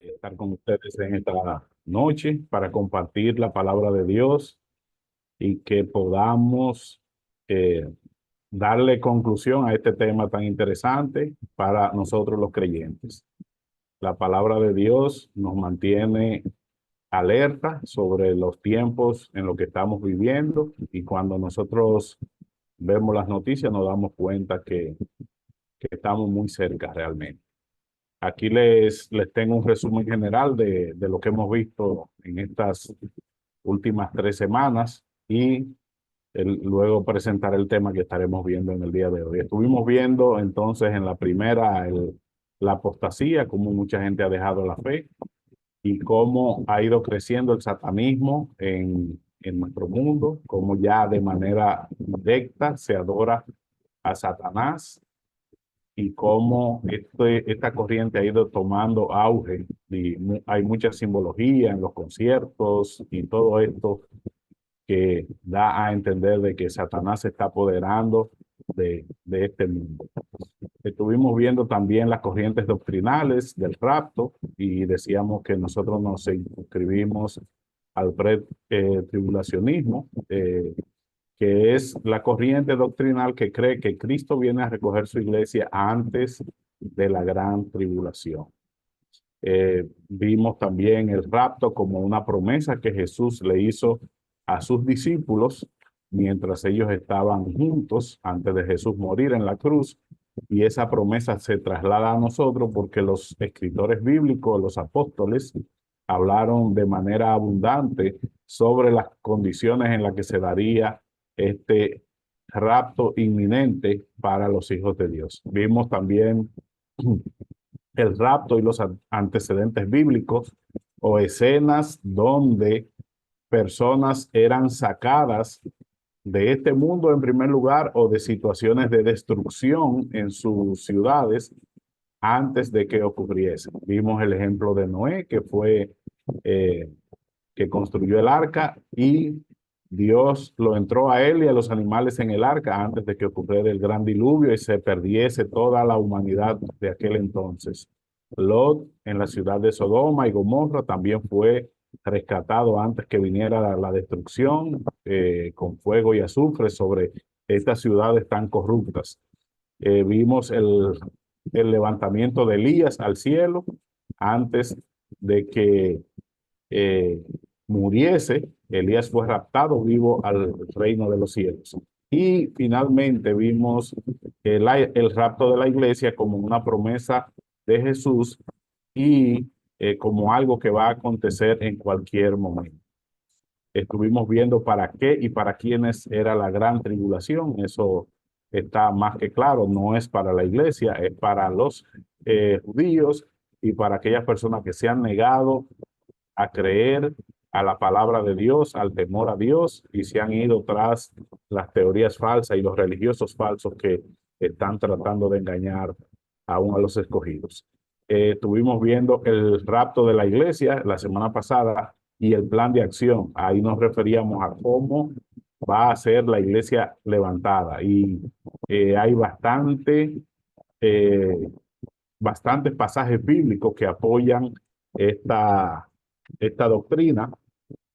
Estar con ustedes en esta noche para compartir la palabra de Dios y que podamos eh, darle conclusión a este tema tan interesante para nosotros los creyentes. La palabra de Dios nos mantiene alerta sobre los tiempos en los que estamos viviendo y cuando nosotros vemos las noticias nos damos cuenta que estamos muy cerca realmente. Aquí les tengo un resumen general de lo que hemos visto en estas últimas 3 semanas y luego presentar el tema que estaremos viendo en el día de hoy. Estuvimos viendo entonces en la primera la apostasía, cómo mucha gente ha dejado la fe y cómo ha ido creciendo el satanismo en nuestro mundo, cómo ya de manera directa se adora a Satanás y cómo esta corriente ha ido tomando auge. Y hay mucha simbología en los conciertos y todo esto que da a entender de que Satanás se está apoderando de este mundo. Estuvimos viendo también las corrientes doctrinales del rapto y decíamos que nosotros nos inscribimos al pre-tribulacionismo, que es la corriente doctrinal que cree que Cristo viene a recoger su iglesia antes de la gran tribulación. Vimos también el rapto como una promesa que Jesús le hizo a sus discípulos mientras ellos estaban juntos antes de Jesús morir en la cruz. Y esa promesa se traslada a nosotros porque los escritores bíblicos, los apóstoles, hablaron de manera abundante sobre las condiciones en las que se daría este rapto inminente para los hijos de Dios. Vimos también el rapto y los antecedentes bíblicos o escenas donde personas eran sacadas de este mundo en primer lugar o de situaciones de destrucción en sus ciudades antes de que ocurriese. Vimos el ejemplo de Noé, que fue eh, que construyó el arca y Dios lo entró a él y a los animales en el arca antes de que ocurriera el gran diluvio y se perdiese toda la humanidad de aquel entonces. Lot en la ciudad de Sodoma y Gomorra también fue rescatado antes que viniera la destrucción con fuego y azufre sobre estas ciudades tan corruptas. Vimos el levantamiento de Elías al cielo antes de que eh, muriese. Elías fue raptado vivo al reino de los cielos. Y finalmente vimos el rapto de la iglesia como una promesa de Jesús y como algo que va a acontecer en cualquier momento. Estuvimos viendo para qué y para quiénes era la gran tribulación. Eso está más que claro, no es para la iglesia, es para los judíos y para aquellas personas que se han negado a creer a la palabra de Dios, al temor a Dios, y se han ido tras las teorías falsas y los religiosos falsos que están tratando de engañar aún a los escogidos. Estuvimos viendo el rapto de la iglesia la semana pasada y el plan de acción. Ahí nos referíamos a cómo va a ser la iglesia levantada y hay eh, bastantes pasajes bíblicos que apoyan esta, esta doctrina.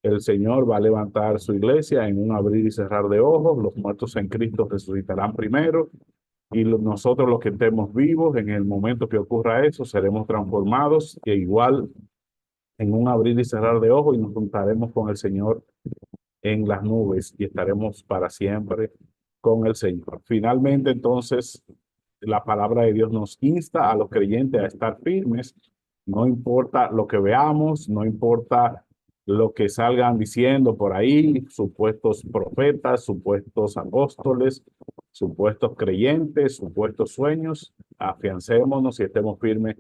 El Señor va a levantar su iglesia en un abrir y cerrar de ojos. Los muertos en Cristo resucitarán primero y nosotros los que estemos vivos en el momento que ocurra eso seremos transformados e igual en un abrir y cerrar de ojos y nos juntaremos con el Señor en las nubes y estaremos para siempre con el Señor. Finalmente, entonces, la palabra de Dios nos insta a los creyentes a estar firmes, no importa lo que veamos, no importa lo que salgan diciendo por ahí, supuestos profetas, supuestos apóstoles, supuestos creyentes, supuestos sueños, afiancémonos y estemos firmes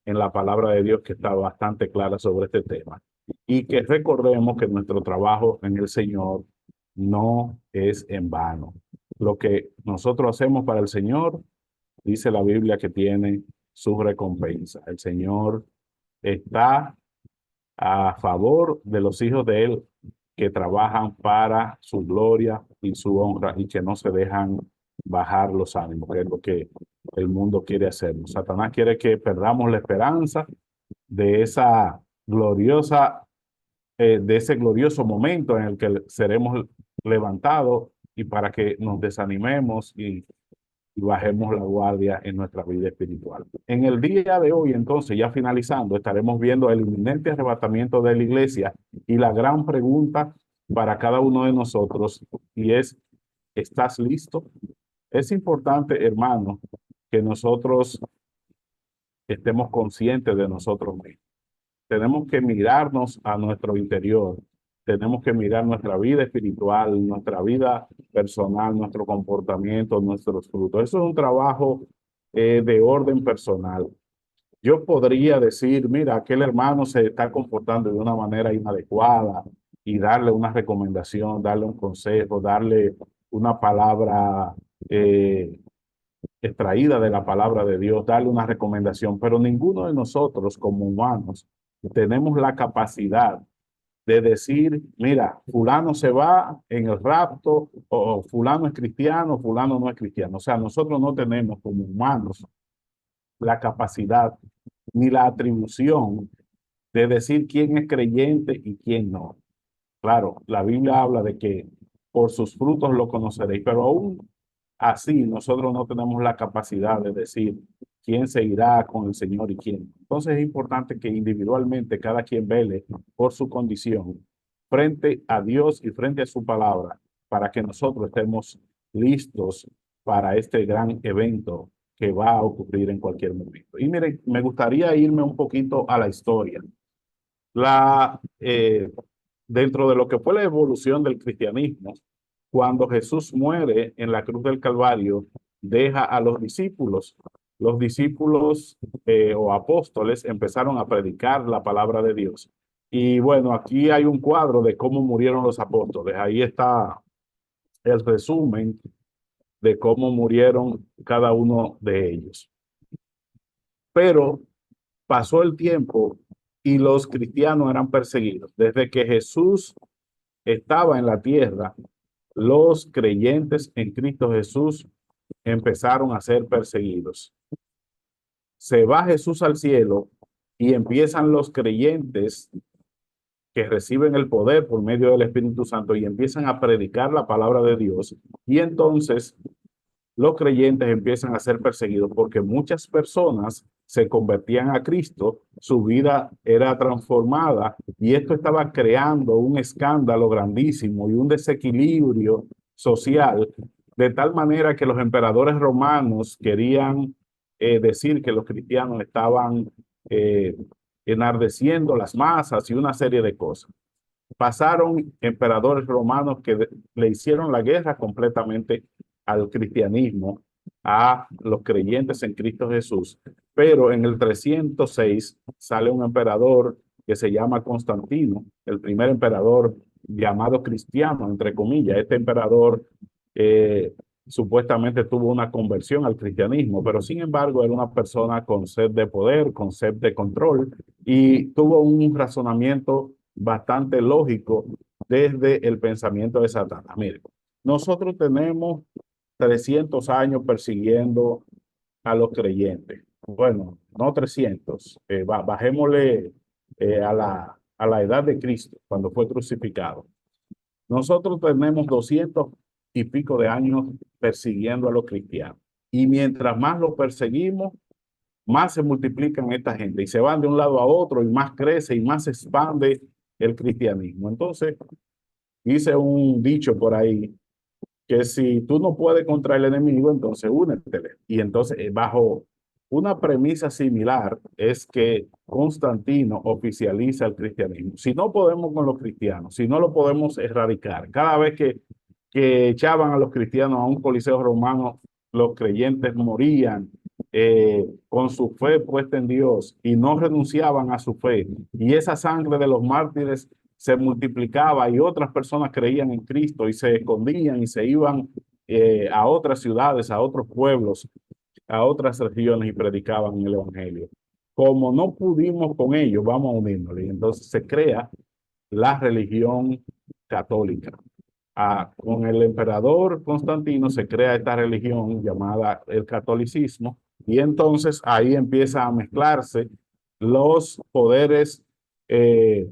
en la palabra de Dios que está bastante clara sobre este tema. Y que recordemos que nuestro trabajo en el Señor no es en vano. Lo que nosotros hacemos para el Señor, dice la Biblia que tiene su recompensa. El Señor está a favor de los hijos de Él que trabajan para su gloria y su honra y que no se dejan bajar los ánimos, que es lo que el mundo quiere hacer. Satanás quiere que perdamos la esperanza de esa gloriosa, de ese glorioso momento en el que seremos levantados y para que nos desanimemos y bajemos la guardia en nuestra vida espiritual. En el día de hoy, entonces, ya finalizando, estaremos viendo el inminente arrebatamiento de la iglesia y la gran pregunta para cada uno de nosotros y es, ¿estás listo? Es importante, hermano, que nosotros estemos conscientes de nosotros mismos. Tenemos que mirarnos a nuestro interior, tenemos que mirar nuestra vida espiritual, nuestra vida personal, nuestro comportamiento, nuestros frutos. Eso es un trabajo de orden personal. Yo podría decir, mira, aquel hermano se está comportando de una manera inadecuada y darle una recomendación, darle un consejo, darle una palabra extraída de la palabra de Dios, darle una recomendación, pero ninguno de nosotros como humanos tenemos la capacidad de decir, mira, fulano se va en el rapto, o fulano es cristiano, fulano no es cristiano. O sea, nosotros no tenemos como humanos la capacidad ni la atribución de decir quién es creyente y quién no. Claro, la Biblia habla de que por sus frutos lo conoceréis, pero aún así nosotros no tenemos la capacidad de decir quién se irá con el Señor y quién. Entonces es importante que individualmente cada quien vele por su condición frente a Dios y frente a su palabra para que nosotros estemos listos para este gran evento que va a ocurrir en cualquier momento. Y miren, me gustaría irme un poquito a la historia. La, dentro de lo que fue la evolución del cristianismo, cuando Jesús muere en la cruz del Calvario, deja a los discípulos. Los discípulos o apóstoles empezaron a predicar la palabra de Dios. Y bueno, aquí hay un cuadro de cómo murieron los apóstoles. Ahí está el resumen de cómo murieron cada uno de ellos. Pero pasó el tiempo y los cristianos eran perseguidos. Desde que Jesús estaba en la tierra, los creyentes en Cristo Jesús empezaron a ser perseguidos. Se va Jesús al cielo y empiezan los creyentes que reciben el poder por medio del Espíritu Santo y empiezan a predicar la palabra de Dios. Y entonces los creyentes empiezan a ser perseguidos porque muchas personas se convertían a Cristo, su vida era transformada y esto estaba creando un escándalo grandísimo y un desequilibrio social, de tal manera que los emperadores romanos querían decir que los cristianos estaban eh, enardeciendo las masas y una serie de cosas. Pasaron emperadores romanos que le hicieron la guerra completamente al cristianismo, a los creyentes en Cristo Jesús. Pero en el 306 sale un emperador que se llama Constantino, el primer emperador llamado cristiano, entre comillas. Este emperador supuestamente tuvo una conversión al cristianismo, pero sin embargo era una persona con sed de poder, con sed de control y tuvo un razonamiento bastante lógico desde el pensamiento de Satanás. Mire, nosotros tenemos 300 años persiguiendo a los creyentes. Bueno, no 300, bajémosle a la edad de Cristo, cuando fue crucificado. Nosotros tenemos 200 y pico de años persiguiendo a los cristianos. Y mientras más los perseguimos, más se multiplican esta gente y se van de un lado a otro y más crece y más se expande el cristianismo. Entonces, dice un dicho por ahí que si tú no puedes contra el enemigo, entonces únetele. Y entonces, bajo una premisa similar, es que Constantino oficializa el cristianismo. Si no podemos con los cristianos, si no lo podemos erradicar, cada vez que echaban a los cristianos a un coliseo romano, los creyentes morían con su fe puesta en Dios y no renunciaban a su fe. Y esa sangre de los mártires se multiplicaba y otras personas creían en Cristo y se escondían y se iban a otras ciudades, a otros pueblos, a otras regiones y predicaban el Evangelio. Como no pudimos con ellos, vamos a unirnos. Y entonces se crea la religión católica. Con el emperador Constantino se crea esta religión llamada el catolicismo y entonces ahí empieza a mezclarse los poderes del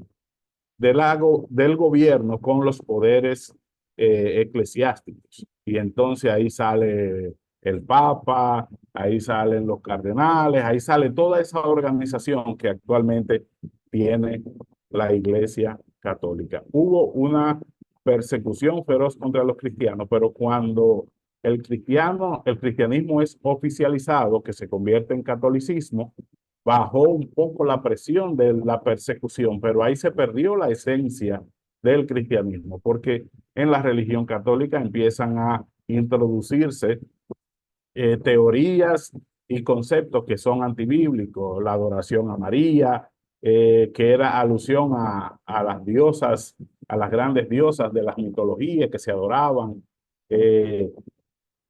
gobierno con los poderes eclesiásticos. Y entonces ahí sale el Papa, ahí salen los cardenales, ahí sale toda esa organización que actualmente tiene la Iglesia Católica. Hubo una persecución feroz contra los cristianos, pero cuando el cristianismo es oficializado, que se convierte en catolicismo, bajó un poco la presión de la persecución, pero ahí se perdió la esencia del cristianismo, porque en la religión católica empiezan a introducirse teorías y conceptos que son antibíblicos, la adoración a María, que era alusión a las diosas, a las grandes diosas de las mitologías que se adoraban, eh,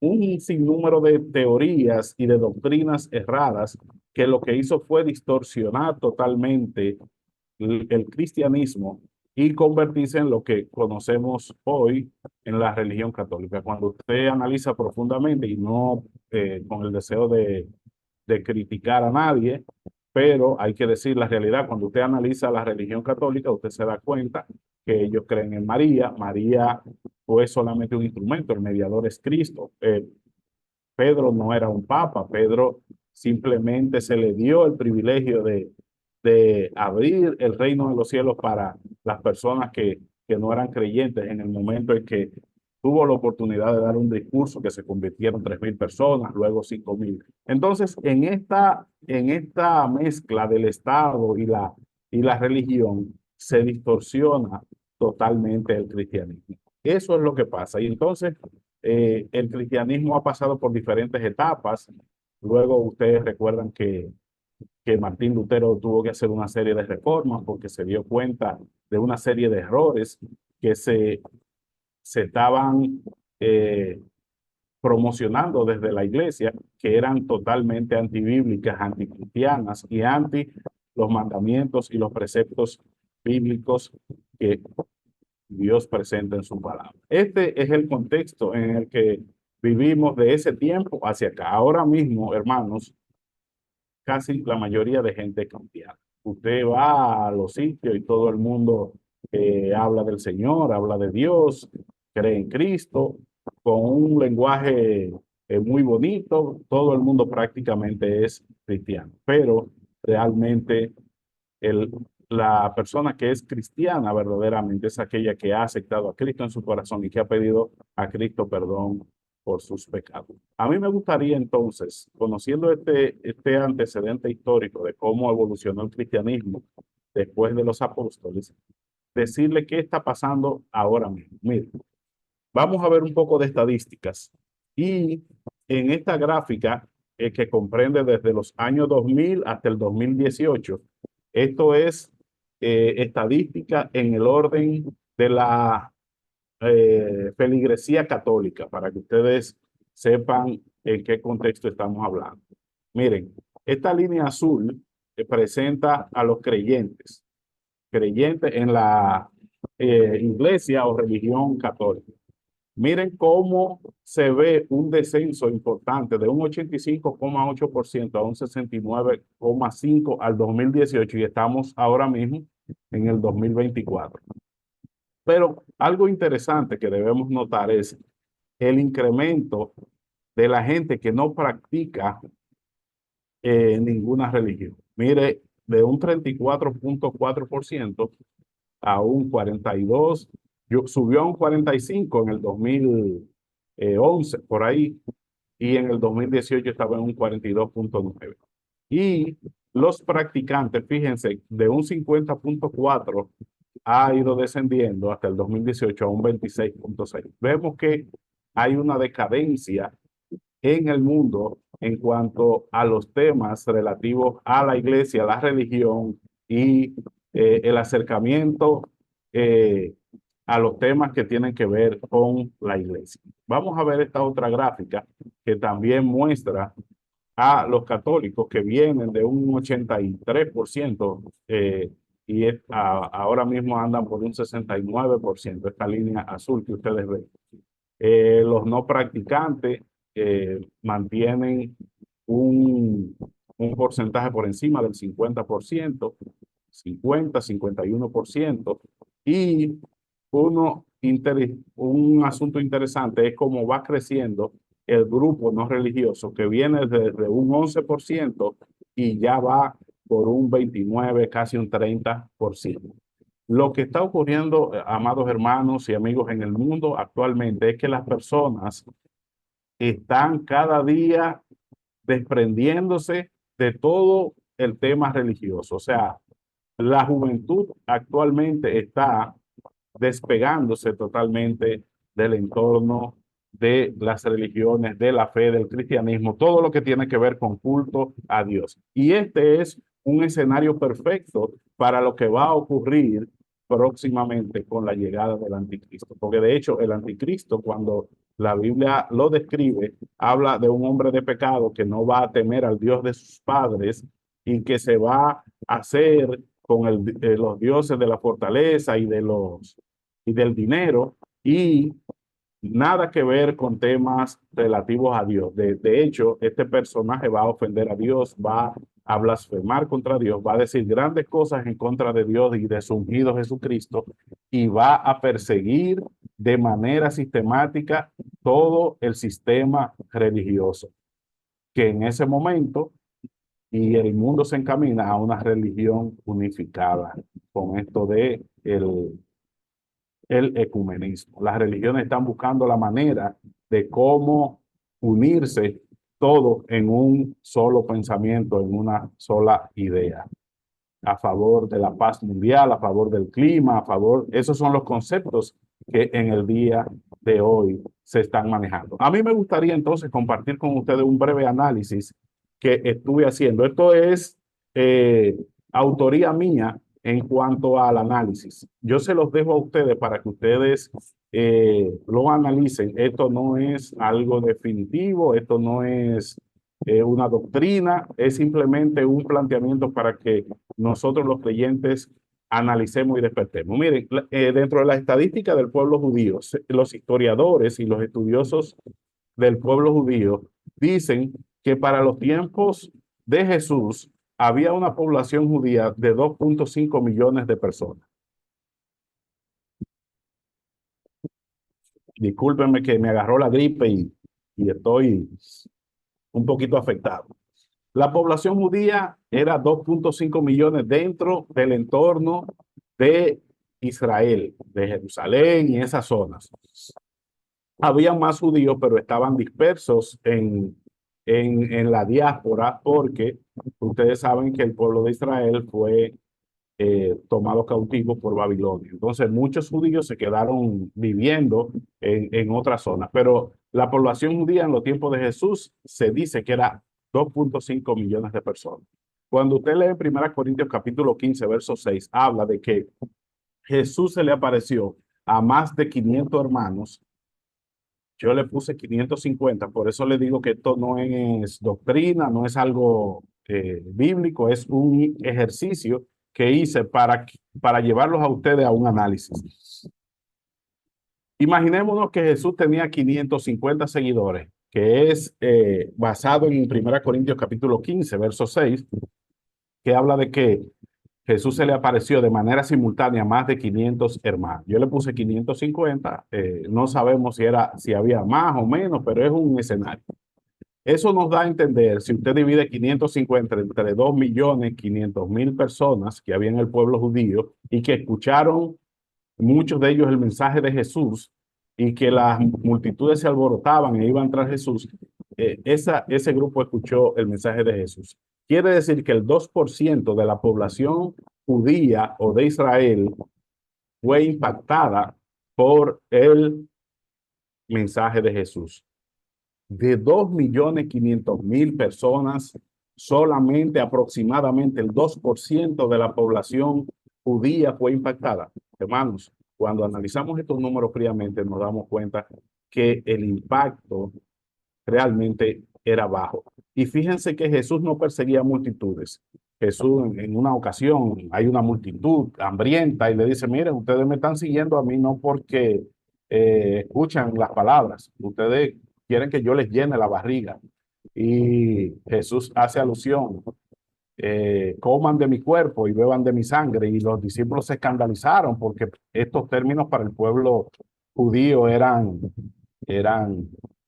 un sinnúmero de teorías y de doctrinas erradas que lo que hizo fue distorsionar totalmente el cristianismo y convertirse en lo que conocemos hoy en la religión católica. Cuando usted analiza profundamente y no con el deseo de criticar a nadie, pero hay que decir la realidad, cuando usted analiza la religión católica, usted se da cuenta que ellos creen en María. María fue solamente un instrumento, el mediador es Cristo. Pedro no era un papa, Pedro simplemente se le dio el privilegio de abrir el reino de los cielos para las personas que no eran creyentes en el momento en que tuvo la oportunidad de dar un discurso que se convirtieron 3.000 personas, luego 5.000. Entonces, en esta mezcla del Estado y la religión, se distorsiona totalmente el cristianismo. Eso es lo que pasa. Y entonces, el cristianismo ha pasado por diferentes etapas. Luego ustedes recuerdan que Martín Lutero tuvo que hacer una serie de reformas porque se dio cuenta de una serie de errores que se estaban promocionando desde la iglesia, que eran totalmente antibíblicas, anticristianas y anti los mandamientos y los preceptos bíblicos que Dios presenta en su palabra. Este es el contexto en el que vivimos de ese tiempo hacia acá. Ahora mismo, hermanos, casi la mayoría de gente es cristiana. Usted va a los sitios y todo el mundo habla del Señor, habla de Dios, cree en Cristo, con un lenguaje muy bonito. Todo el mundo prácticamente es cristiano, pero realmente el, la persona que es cristiana verdaderamente es aquella que ha aceptado a Cristo en su corazón y que ha pedido a Cristo perdón por sus pecados. A mí me gustaría entonces, conociendo este antecedente histórico de cómo evolucionó el cristianismo después de los apóstoles, decirle qué está pasando ahora mismo. Mire, vamos a ver un poco de estadísticas y en esta gráfica que comprende desde los años 2000 hasta el 2018, esto es estadística en el orden de la feligresía católica, para que ustedes sepan en qué contexto estamos hablando. Miren, esta línea azul presenta a los creyentes en la iglesia o religión católica. Miren cómo se ve un descenso importante de un 85,8% a un 69,5% al 2018 y estamos ahora mismo en el 2024. Pero algo interesante que debemos notar es el incremento de la gente que no practica ninguna religión. Mire, de un 34,4% a un 42%, subió a un 45% en el 2011, por ahí, y en el 2018 estaba en un 42,9%. Y los practicantes, fíjense, de un 50,4% ha ido descendiendo hasta el 2018 a un 26,6%. Vemos que hay una decadencia en el mundo en cuanto a los temas relativos a la iglesia, la religión y el acercamiento eh, a los temas que tienen que ver con la iglesia. Vamos a ver esta otra gráfica que también muestra a los católicos que vienen de un 83% y ahora mismo andan por un 69%, esta línea azul que ustedes ven. Los no practicantes mantienen un porcentaje por encima del 50%, 50, 51%, y un asunto interesante es cómo va creciendo el grupo no religioso, que viene desde un 11% y ya va por un 29, casi un 30%. Lo que está ocurriendo, amados hermanos y amigos, en el mundo actualmente es que las personas están cada día desprendiéndose de todo el tema religioso. O sea, la juventud actualmente está despegándose totalmente del entorno de las religiones, de la fe, del cristianismo, todo lo que tiene que ver con culto a Dios. Y este es un escenario perfecto para lo que va a ocurrir próximamente con la llegada del anticristo. Porque de hecho el anticristo, cuando la Biblia lo describe, habla de un hombre de pecado que no va a temer al Dios de sus padres y que se va a hacer con los dioses de la fortaleza y del dinero, y nada que ver con temas relativos a Dios. De hecho, este personaje va a ofender a Dios, va a blasfemar contra Dios, va a decir grandes cosas en contra de Dios y de su ungido Jesucristo, y va a perseguir de manera sistemática todo el sistema religioso, que en ese momento y el mundo se encamina a una religión unificada con esto de el ecumenismo. Las religiones están buscando la manera de cómo unirse todo en un solo pensamiento, en una sola idea, a favor de la paz mundial, a favor del clima, a favor, esos son los conceptos que en el día de hoy se están manejando. A mí me gustaría entonces compartir con ustedes un breve análisis que estuve haciendo. Esto es eh, autoría mía en cuanto al análisis. Yo se los dejo a ustedes para que ustedes lo analicen. Esto no es algo definitivo, esto no es una doctrina, es simplemente un planteamiento para que nosotros los creyentes analicemos y despertemos. Miren, dentro de la estadística del pueblo judío, los historiadores y los estudiosos del pueblo judío dicen que para los tiempos de Jesús había una población judía de 2.5 millones de personas. Discúlpenme que me agarró la gripe y estoy un poquito afectado. La población judía era 2.5 millones dentro del entorno de Israel, de Jerusalén y esas zonas. Había más judíos, pero estaban dispersos en la diáspora, porque ustedes saben que el pueblo de Israel fue tomado cautivo por Babilonia. Entonces muchos judíos se quedaron viviendo en otras zonas, pero la población judía en los tiempos de Jesús se dice que era 2.5 millones de personas. Cuando usted lee en 1 Corintios capítulo 15, verso 6, habla de que Jesús se le apareció a más de 500 hermanos. Yo le puse 550, por eso le digo que esto no es doctrina, no es algo bíblico, es un ejercicio que hice para llevarlos a ustedes a un análisis. Imaginémonos que Jesús tenía 550 seguidores, que es basado en 1 Corintios capítulo 15, verso 6, que habla de que Jesús se le apareció de manera simultánea a más de 500 hermanos. Yo le puse 550, no sabemos si había más o menos, pero es un escenario. Eso nos da a entender, si usted divide 550 entre 2.500.000 personas que había en el pueblo judío y que escucharon muchos de ellos el mensaje de Jesús, y que las multitudes se alborotaban e iban tras Jesús, ese grupo escuchó el mensaje de Jesús. Quiere decir que el 2% de la población judía o de Israel fue impactada por el mensaje de Jesús. De 2.500.000 personas, solamente aproximadamente el 2% de la población judía fue impactada. Hermanos, cuando analizamos estos números fríamente, nos damos cuenta que el impacto realmente era bajo. Y fíjense que Jesús no perseguía multitudes. Jesús en una ocasión hay una multitud hambrienta y le dice, miren, ustedes me están siguiendo a mí no porque escuchan las palabras, ustedes quieren que yo les llene la barriga. Y Jesús hace alusión coman de mi cuerpo y beban de mi sangre. Y los discípulos se escandalizaron porque estos términos para el pueblo judío eran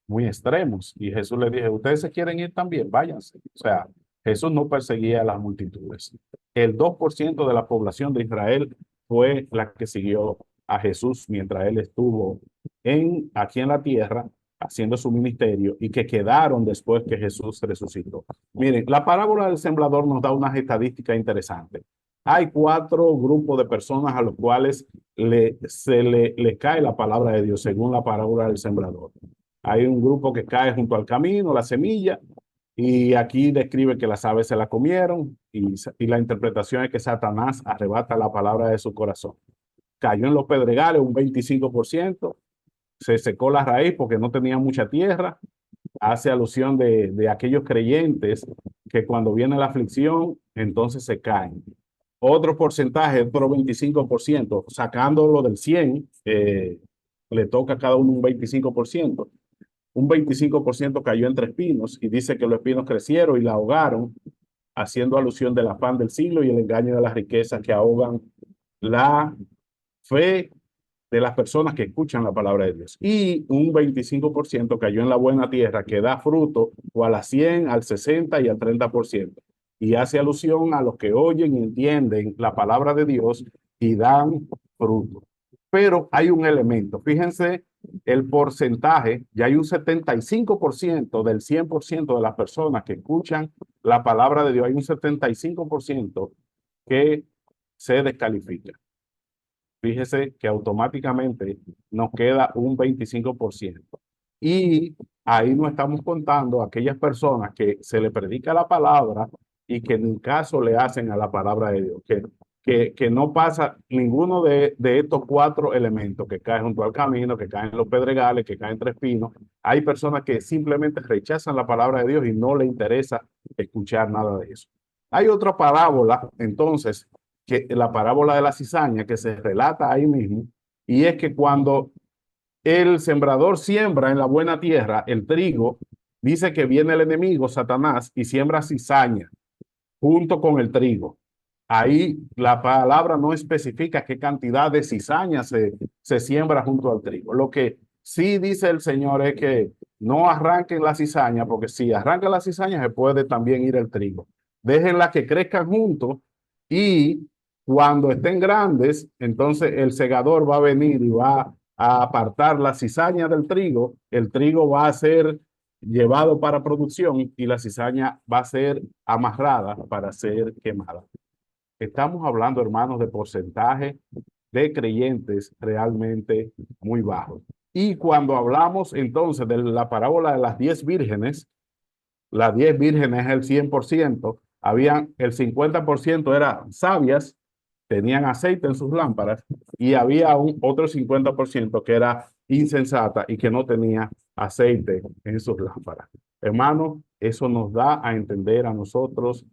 muy extremos. Y Jesús les dije, ustedes se quieren ir también, váyanse. O sea, Jesús no perseguía a las multitudes. El 2% de la población de Israel fue la que siguió a Jesús mientras él estuvo aquí en la tierra haciendo su ministerio y que quedaron después que Jesús resucitó. Miren, la parábola del sembrador nos da unas estadísticas interesantes. Hay 4 grupos de personas a los cuales le cae la palabra de Dios según la parábola del sembrador. Hay un grupo que cae junto al camino, la semilla, y aquí describe que las aves se la comieron y la interpretación es que Satanás arrebata la palabra de su corazón. Cayó en los pedregales un 25%, se secó la raíz porque no tenía mucha tierra. Hace alusión de aquellos creyentes que cuando viene la aflicción, entonces se caen. Otro porcentaje, otro 25%, sacándolo del 100, le toca a cada uno un 25%. Un 25% cayó entre espinos y dice que los espinos crecieron y la ahogaron, haciendo alusión del afán del siglo y el engaño de las riquezas que ahogan la fe de las personas que escuchan la palabra de Dios. Y un 25% cayó en la buena tierra que da fruto o a la 100, al 60 y al 30%. Y hace alusión a los que oyen y entienden la palabra de Dios y dan fruto. Pero hay un elemento, fíjense el porcentaje, ya hay un 75% del 100% de las personas que escuchan la palabra de Dios, hay un 75% que se descalifica. Fíjese que automáticamente nos queda un 25%. Y ahí no estamos contando a aquellas personas que se le predica la palabra y que ni caso le hacen a la palabra de Dios, que no pasa ninguno de estos 4 elementos, que cae junto al camino, que caen en los pedregales, que caen entre espinos. Hay personas que simplemente rechazan la palabra de Dios y no le interesa escuchar nada de eso. Hay otra parábola, entonces, que la parábola de la cizaña que se relata ahí mismo, y es que cuando el sembrador siembra en la buena tierra el trigo, dice que viene el enemigo, Satanás, y siembra cizaña junto con el trigo. Ahí la palabra no especifica qué cantidad de cizaña se siembra junto al trigo. Lo que sí dice el Señor es que no arranquen la cizaña, porque si arrancan la cizaña se puede también ir el trigo. Déjenla que crezcan juntos y cuando estén grandes, entonces el segador va a venir y va a apartar la cizaña del trigo. El trigo va a ser llevado para producción y la cizaña va a ser amarrada para ser quemada. Estamos hablando, hermanos, de porcentaje de creyentes realmente muy bajos. Y cuando hablamos entonces de la parábola de las 10 vírgenes, las 10 vírgenes es el 100%, el 50% eran sabias, tenían aceite en sus lámparas, y había otro 50% que era insensata y que no tenía aceite en sus lámparas. Hermanos, eso nos da a entender a nosotros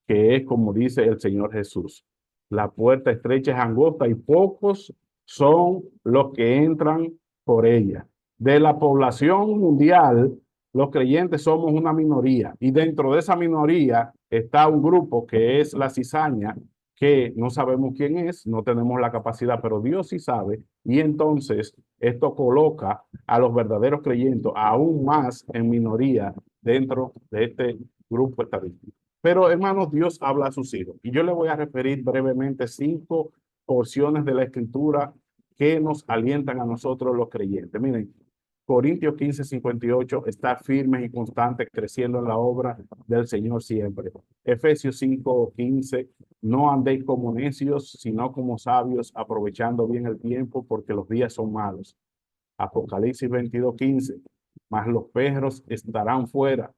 que es como dice el Señor Jesús. La puerta estrecha es angosta y pocos son los que entran por ella. De la población mundial, los creyentes somos una minoría y dentro de esa minoría está un grupo que es la cizaña, que no sabemos quién es, no tenemos la capacidad, pero Dios sí sabe. Y entonces esto coloca a los verdaderos creyentes aún más en minoría dentro de este grupo estadístico. Pero hermanos, Dios habla a sus hijos. Y yo le voy a referir brevemente 5 porciones de la Escritura que nos alientan a nosotros los creyentes. Miren, Corintios 15:58 está firme y constante, creciendo en la obra del Señor siempre. Efesios 5:15, no andéis como necios, sino como sabios, aprovechando bien el tiempo, porque los días son malos. Apocalipsis 22:15, mas los perros estarán fuera,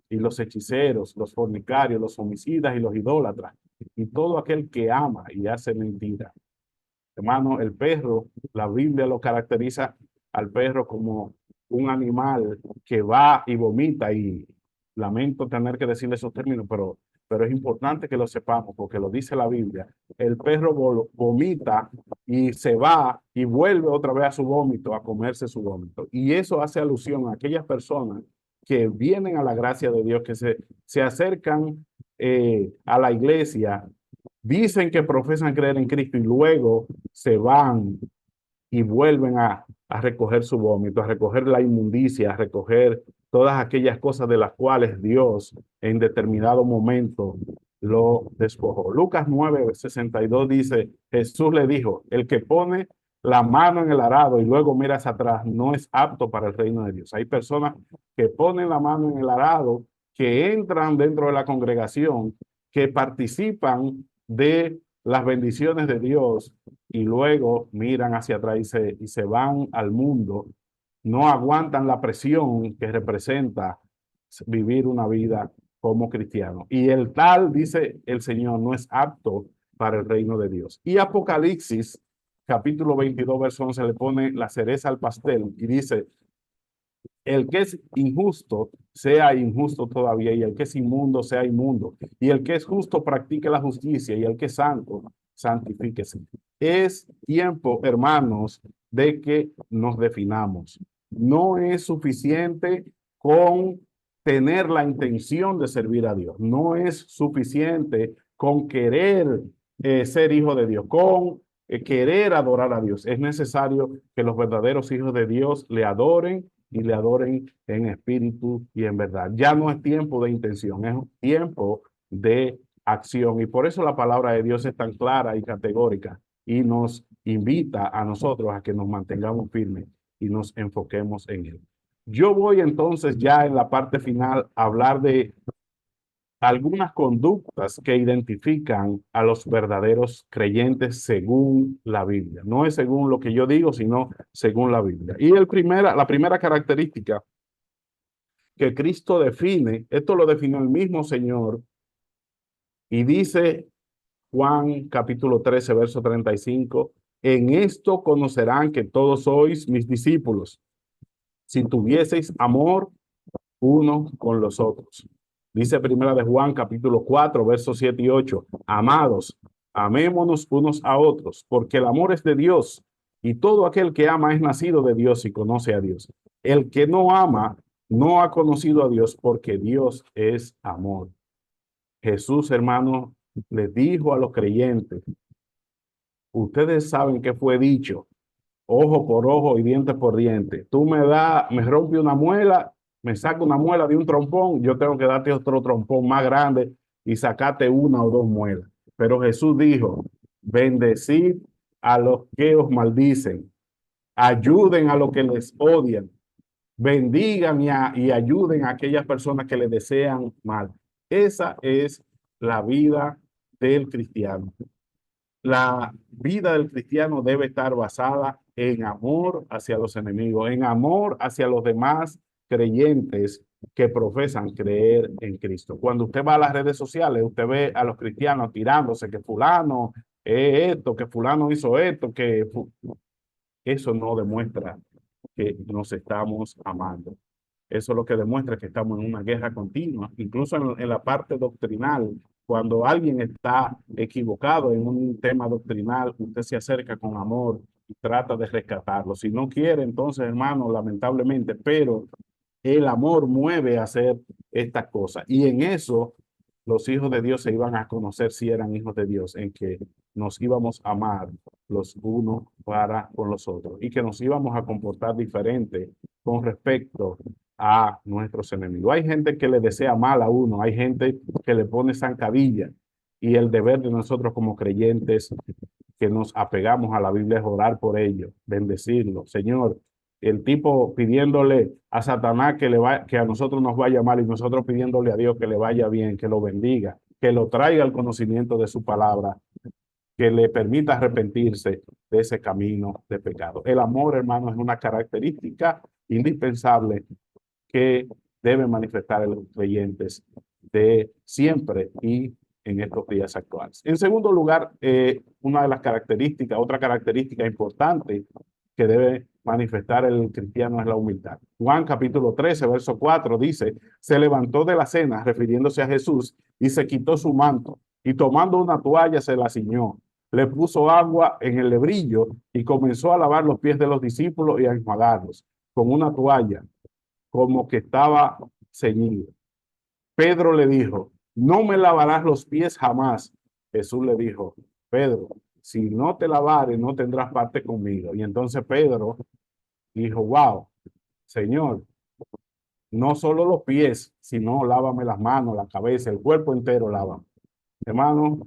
y los hechiceros, los fornicarios, los homicidas y los idólatras, y todo aquel que ama y hace mentira. Hermano, el perro, la Biblia lo caracteriza al perro como un animal que va y vomita, y lamento tener que decirle esos términos, pero es importante que lo sepamos porque lo dice la Biblia. El perro vomita y se va y vuelve otra vez a su vómito, a comerse su vómito. Y eso hace alusión a aquellas personas que vienen a la gracia de Dios, que se acercan a la iglesia, dicen que profesan creer en Cristo y luego se van y vuelven a recoger su vómito, a recoger la inmundicia, a recoger todas aquellas cosas de las cuales Dios en determinado momento lo despojó. Lucas 9:62 dice, Jesús le dijo, el que pone la mano en el arado y luego mira hacia atrás no es apto para el reino de Dios. Hay personas que ponen la mano en el arado, que entran dentro de la congregación, que participan de las bendiciones de Dios y luego miran hacia atrás y se van al mundo, no aguantan la presión que representa vivir una vida como cristiano. Y el tal, dice el Señor, no es apto para el reino de Dios. Y Apocalipsis, capítulo 22, verso 11, le pone la cereza al pastel y dice, el que es injusto sea injusto todavía, y el que es inmundo sea inmundo, y el que es justo practique la justicia, y el que es santo santifíquese. Es tiempo, hermanos, de que nos definamos. No es suficiente con tener la intención de servir a Dios. No es suficiente con querer ser hijo de Dios, con querer adorar a Dios. Es necesario que los verdaderos hijos de Dios le adoren y le adoren en espíritu y en verdad. Ya no es tiempo de intención, es tiempo de acción. Y por eso la palabra de Dios es tan clara y categórica y nos invita a nosotros a que nos mantengamos firmes y nos enfoquemos en él. Yo voy entonces ya en la parte final a hablar de algunas conductas que identifican a los verdaderos creyentes según la Biblia. No es según lo que yo digo, sino según la Biblia. Y la primera característica que Cristo define, esto lo definió el mismo Señor, y dice Juan capítulo 13, verso 35, en esto conocerán que todos sois mis discípulos, si tuvieseis amor unos con los otros. Dice primera de Juan capítulo 4, versos 7 y 8. Amados, amémonos unos a otros, porque el amor es de Dios, y todo aquel que ama es nacido de Dios y conoce a Dios. El que no ama no ha conocido a Dios, porque Dios es amor. Jesús, hermano, les dijo a los creyentes, ustedes saben que fue dicho, ojo por ojo y diente por diente. Tú me rompes una muela, me saca una muela de un trompón, yo tengo que darte otro trompón más grande y sacarte una o dos muelas. Pero Jesús dijo, bendecid a los que os maldicen, ayuden a los que les odian, bendigan y ayuden a aquellas personas que les desean mal. Esa es la vida del cristiano. La vida del cristiano debe estar basada en amor hacia los enemigos, en amor hacia los demás creyentes que profesan creer en Cristo. Cuando usted va a las redes sociales, usted ve a los cristianos tirándose que fulano esto, que fulano hizo esto, eso no demuestra que nos estamos amando. Eso es lo que demuestra que estamos en una guerra continua, incluso en la parte doctrinal. Cuando alguien está equivocado en un tema doctrinal, usted se acerca con amor y trata de rescatarlo. Si no quiere, entonces, hermano, lamentablemente, pero el amor mueve a hacer estas cosas. Y en eso los hijos de Dios se iban a conocer si eran hijos de Dios, en que nos íbamos a amar los unos para con los otros y que nos íbamos a comportar diferente con respecto a nuestros enemigos. Hay gente que le desea mal a uno, hay gente que le pone zancadilla y el deber de nosotros como creyentes que nos apegamos a la Biblia es orar por ellos, bendecirlo. Señor, el tipo pidiéndole a Satanás que a nosotros nos vaya mal y nosotros pidiéndole a Dios que le vaya bien, que lo bendiga, que lo traiga al conocimiento de su palabra, que le permita arrepentirse de ese camino de pecado. El amor, hermano, es una característica indispensable que deben manifestar los creyentes de siempre y en estos días actuales. En segundo lugar, una de las características, otra característica importante que debe manifestar el cristiano es la humildad. Juan capítulo 13, verso 4 dice, se levantó de la cena, refiriéndose a Jesús, y se quitó su manto, y tomando una toalla se la ciñó, le puso agua en el lebrillo y comenzó a lavar los pies de los discípulos y a enjuagarlos con una toalla como que estaba ceñido. Pedro le dijo, no me lavarás los pies jamás. Jesús le dijo, Pedro, si no te lavares, no tendrás parte conmigo. Y entonces Pedro dijo, wow, Señor, no solo los pies, sino lávame las manos, la cabeza, el cuerpo entero, lávame. Hermano,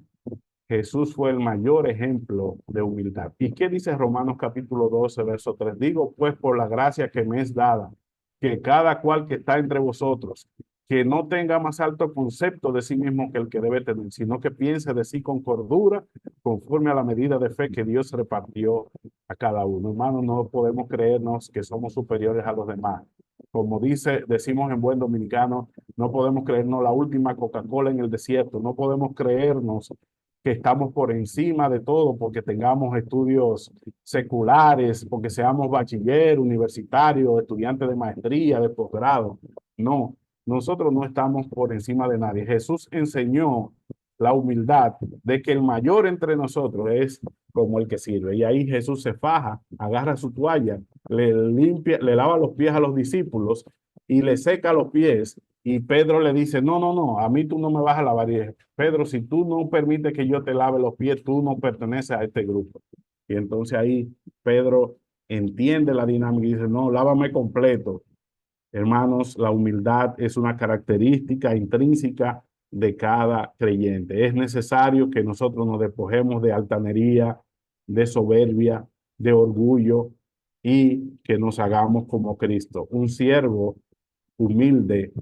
Jesús fue el mayor ejemplo de humildad. ¿Y qué dice Romanos capítulo 12, verso 3? Digo, pues, por la gracia que me es dada, que cada cual que está entre vosotros, que no tenga más alto concepto de sí mismo que el que debe tener, sino que piense de sí con cordura, conforme a la medida de fe que Dios repartió a cada uno. Hermano, no podemos creernos que somos superiores a los demás. Como decimos en buen dominicano, no podemos creernos la última Coca-Cola en el desierto, no podemos creernos que estamos por encima de todo porque tengamos estudios seculares, porque seamos bachiller, universitario, estudiante de maestría, de posgrado. No, nosotros no estamos por encima de nadie. Jesús enseñó la humildad de que el mayor entre nosotros es como el que sirve. Y ahí Jesús se faja, agarra su toalla, le limpia, le lava los pies a los discípulos y le seca los pies. Y Pedro le dice, no, no, no, a mí tú no me vas a lavar. Y Pedro, si tú no permites que yo te lave los pies, tú no perteneces a este grupo. Y entonces ahí Pedro entiende la dinámica y dice, no, lávame completo. Hermanos, la humildad es una característica intrínseca de cada creyente. Es necesario que nosotros nos despojemos de altanería, de soberbia, de orgullo y que nos hagamos como Cristo, un siervo humilde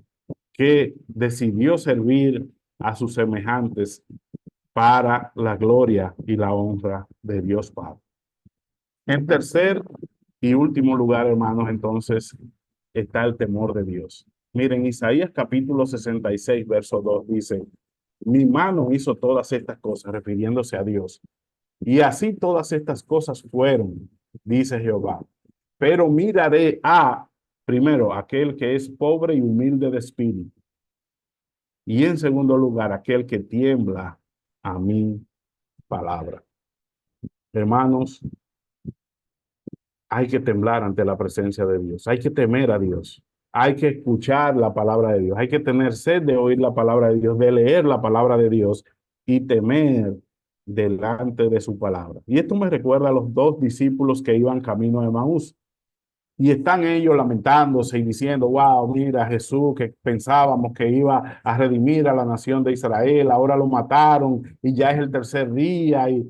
que decidió servir a sus semejantes para la gloria y la honra de Dios Padre. En tercer y último lugar, hermanos, entonces está el temor de Dios. Miren, Isaías capítulo 66, verso 2 dice, mi mano hizo todas estas cosas, refiriéndose a Dios. Y así todas estas cosas fueron, dice Jehová. Pero miraré a, primero, aquel que es pobre y humilde de espíritu. Y en segundo lugar, aquel que tiembla a mi palabra. Hermanos, hay que temblar ante la presencia de Dios. Hay que temer a Dios. Hay que escuchar la palabra de Dios. Hay que tener sed de oír la palabra de Dios, de leer la palabra de Dios y temer delante de su palabra. Y esto me recuerda a los dos discípulos que iban camino de Emaús. Y están ellos lamentándose y diciendo, wow, mira, Jesús que pensábamos que iba a redimir a la nación de Israel, ahora lo mataron y ya es el tercer día y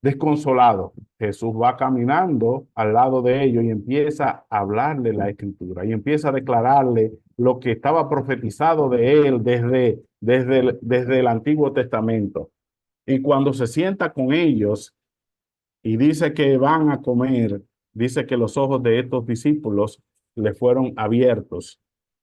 desconsolado. Jesús va caminando al lado de ellos y empieza a hablarle la escritura y empieza a declararle lo que estaba profetizado de él desde el Antiguo Testamento. Y cuando se sienta con ellos y dice que van a comer, dice que los ojos de estos discípulos le fueron abiertos.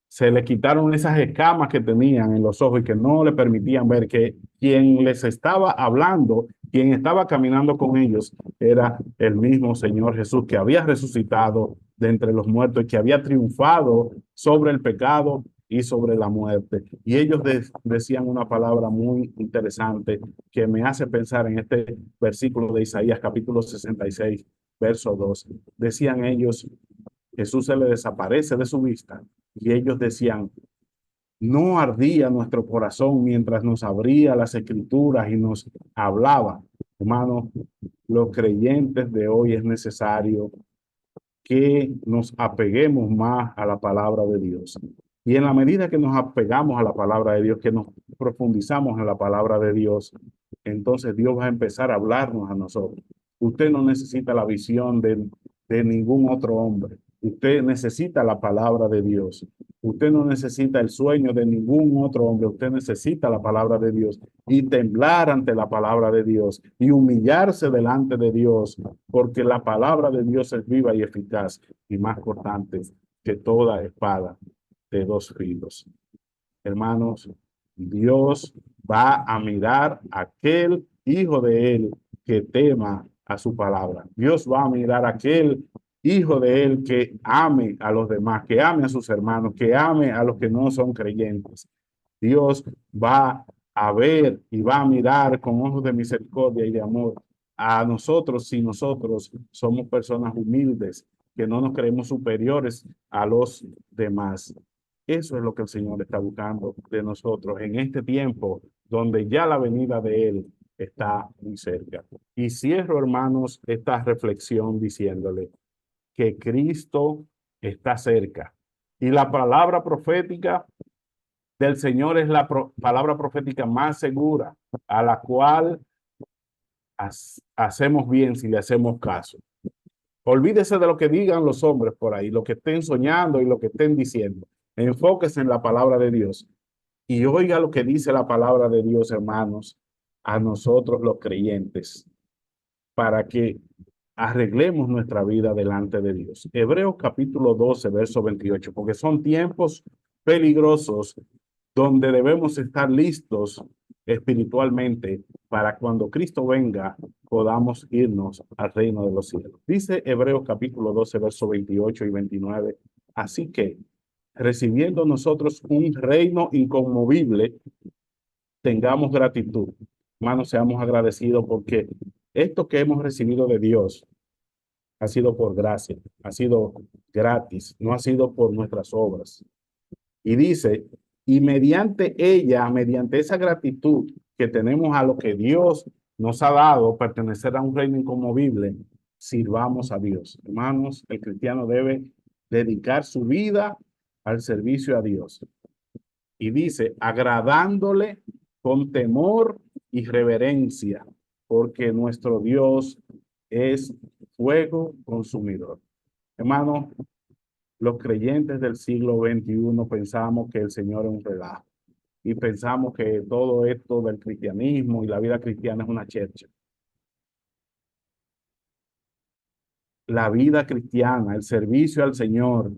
Se le quitaron esas escamas que tenían en los ojos y que no le permitían ver que quien les estaba hablando, quien estaba caminando con ellos, era el mismo Señor Jesús que había resucitado de entre los muertos y que había triunfado sobre el pecado y sobre la muerte. Y ellos decían una palabra muy interesante que me hace pensar en este versículo de Isaías capítulo 66, verso 2. Decían ellos, Jesús se le desaparece de su vista y ellos decían, no ardía nuestro corazón mientras nos abría las escrituras y nos hablaba. Hermano, los creyentes de hoy es necesario que nos apeguemos más a la palabra de Dios. Y en la medida que nos apegamos a la palabra de Dios, que nos profundizamos en la palabra de Dios, entonces Dios va a empezar a hablarnos a nosotros. Usted no necesita la visión de ningún otro hombre. Usted necesita la palabra de Dios. Usted no necesita el sueño de ningún otro hombre. Usted necesita la palabra de Dios y temblar ante la palabra de Dios y humillarse delante de Dios, porque la palabra de Dios es viva y eficaz y más cortante que toda espada de dos filos. Hermanos, Dios va a mirar a aquel hijo de él que tema a su palabra. Dios va a mirar a aquel hijo de él que ame a los demás, que ame a sus hermanos, que ame a los que no son creyentes. Dios va a ver y va a mirar con ojos de misericordia y de amor a nosotros si nosotros somos personas humildes, que no nos creemos superiores a los demás. Eso es lo que el Señor está buscando de nosotros en este tiempo donde ya la venida de Él está muy cerca. Y cierro, hermanos, esta reflexión diciéndole que Cristo está cerca. Y la palabra profética del Señor es la palabra profética más segura, a la cual hacemos bien si le hacemos caso. Olvídese de lo que digan los hombres por ahí, lo que estén soñando y lo que estén diciendo. Enfóquese en la palabra de Dios y oiga lo que dice la palabra de Dios, hermanos, a nosotros los creyentes, para que arreglemos nuestra vida delante de Dios. Hebreos capítulo 12, verso 28, porque son tiempos peligrosos donde debemos estar listos espiritualmente para cuando Cristo venga podamos irnos al reino de los cielos. Dice Hebreos capítulo 12, verso 28 y 29. Así que, recibiendo nosotros un reino inconmovible, tengamos gratitud. Hermanos, seamos agradecidos porque esto que hemos recibido de Dios ha sido por gracia, ha sido gratis, no ha sido por nuestras obras. Y dice, y mediante ella, mediante esa gratitud que tenemos a lo que Dios nos ha dado, pertenecer a un reino inconmovible, sirvamos a Dios. Hermanos, el cristiano debe dedicar su vida al servicio a Dios. Y dice, agradándole con temor y reverencia, porque nuestro Dios es fuego consumidor. Hermano, los creyentes del siglo XXI pensamos que el Señor es un relajo y pensamos que todo esto del cristianismo y la vida cristiana es una chercha. La vida cristiana, el servicio al Señor,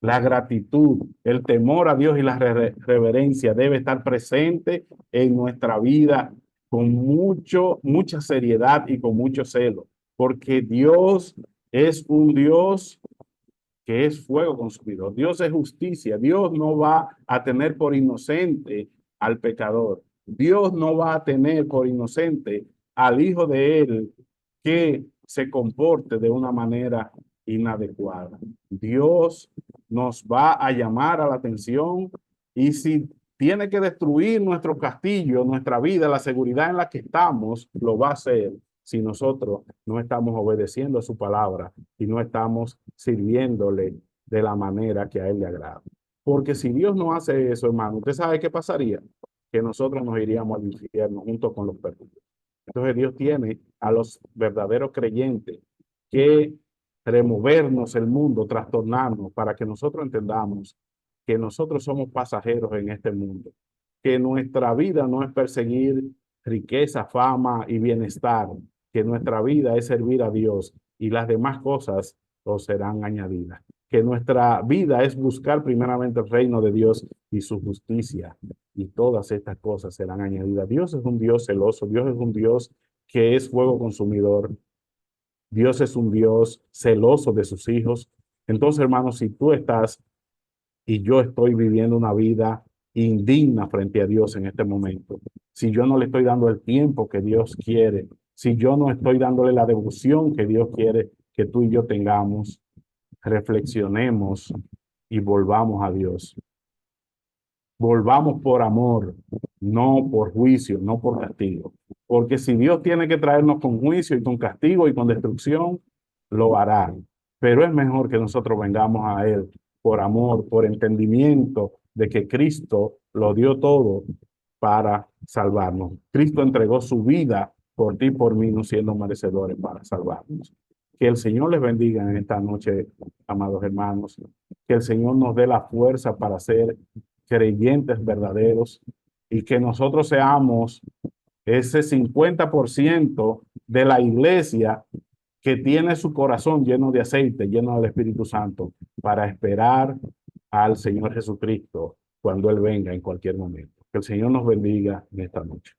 la gratitud, el temor a Dios y la reverencia debe estar presente en nuestra vida con mucha seriedad y con mucho celo, porque Dios es un Dios que es fuego consumidor. Dios es justicia. Dios no va a tener por inocente al pecador. Dios no va a tener por inocente al hijo de él que se comporte de una manera inadecuada. Dios nos va a llamar a la atención y si tiene que destruir nuestro castillo, nuestra vida, la seguridad en la que estamos, lo va a hacer si nosotros no estamos obedeciendo a su palabra y no estamos sirviéndole de la manera que a él le agrada. Porque si Dios no hace eso, hermano, ¿usted sabe qué pasaría? Que nosotros nos iríamos al infierno junto con los perdidos. Entonces Dios tiene a los verdaderos creyentes que removernos el mundo, trastornarnos, para que nosotros entendamos que nosotros somos pasajeros en este mundo, que nuestra vida no es perseguir riqueza, fama y bienestar, que nuestra vida es servir a Dios y las demás cosas os serán añadidas. Que nuestra vida es buscar primeramente el reino de Dios y su justicia y todas estas cosas serán añadidas. Dios es un Dios celoso, Dios es un Dios que es fuego consumidor, Dios es un Dios celoso de sus hijos. Entonces, hermanos, si tú estás y yo estoy viviendo una vida indigna frente a Dios en este momento, si yo no le estoy dando el tiempo que Dios quiere, si yo no estoy dándole la devoción que Dios quiere que tú y yo tengamos, reflexionemos y volvamos a Dios. Volvamos por amor, no por juicio, no por castigo. Porque si Dios tiene que traernos con juicio y con castigo y con destrucción, lo hará. Pero es mejor que nosotros vengamos a Él por amor, por entendimiento de que Cristo lo dio todo para salvarnos. Cristo entregó su vida por ti y por mí, no siendo merecedores para salvarnos. Que el Señor les bendiga en esta noche, amados hermanos. Que el Señor nos dé la fuerza para ser creyentes verdaderos y que nosotros seamos ese 50% de la iglesia que tiene su corazón lleno de aceite, lleno del Espíritu Santo, para esperar al Señor Jesucristo cuando Él venga en cualquier momento. Que el Señor nos bendiga en esta noche.